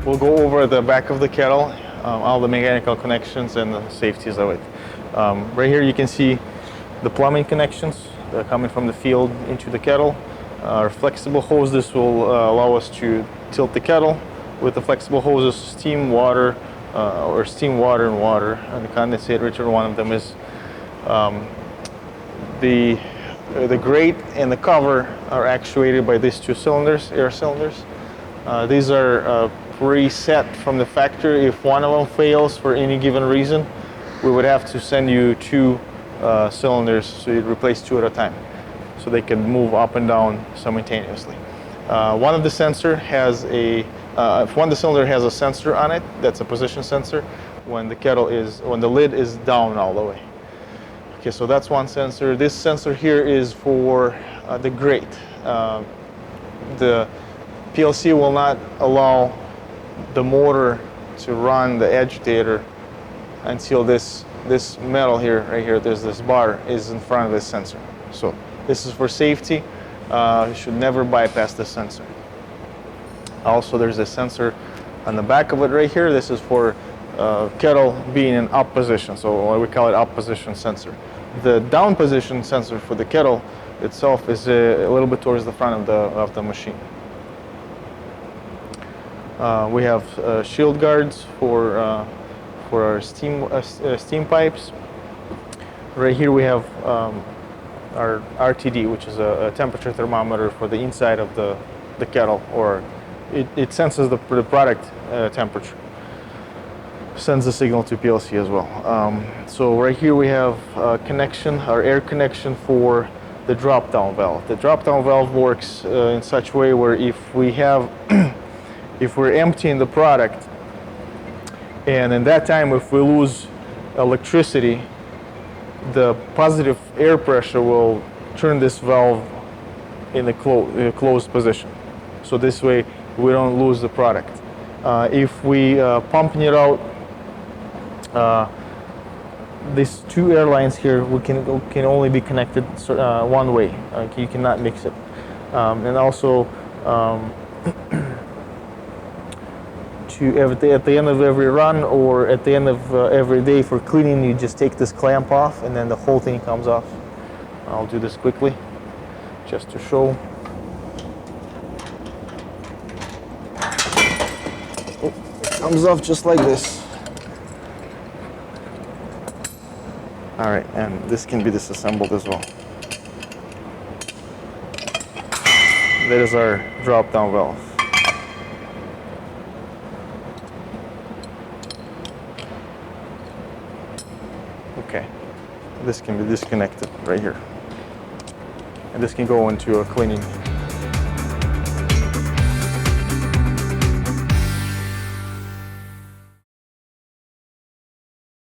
we'll go over the back of the kettle, all the mechanical connections and the safeties of it. Right here you can see the plumbing connections coming from the field into the kettle. Our flexible hose, this will allow us to tilt the kettle with the flexible hoses, steam, water, or steam, water, and water, and the condensate, whichever one of them is. The grate and the cover are actuated by these two cylinders, air cylinders. These are preset from the factory. If one of them fails for any given reason, we would have to send you two cylinders, so you'd replace two at a time, so they can move up and down simultaneously. One of the sensor has a, if one of the cylinder has a sensor on it, that's a position sensor, when the lid is down all the way. Okay, so that's one sensor. This sensor here is for the grate. The PLC will not allow the motor to run the agitator until this metal here, right here, there's this bar, is in front of this sensor. So this is for safety. You should never bypass the sensor. Also, there's a sensor on the back of it right here. This is for kettle being in up position, so we call it up position sensor. The down position sensor for the kettle itself is a little bit towards the front of the machine. We have shield guards for our steam pipes. Right here we have our RTD, which is a temperature thermometer for the inside of the kettle, or it senses the product temperature. Sends a signal to PLC as well. So right here we have a connection, our air connection for the drop-down valve. The drop-down valve works in such a way where if we have, if we're emptying the product, and in that time if we lose electricity, the positive air pressure will turn this valve in a closed position. So this way we don't lose the product. If we pumping it out, these two air lines here can only be connected one way. You cannot mix it. And also, at the end of every run or at the end of every day for cleaning, you just take this clamp off and then the whole thing comes off. I'll do this quickly just to show. Oh, it comes off just like this. All right, and this can be disassembled as well. That is our drop-down valve. Okay, this can be disconnected right here. And this can go into a cleaning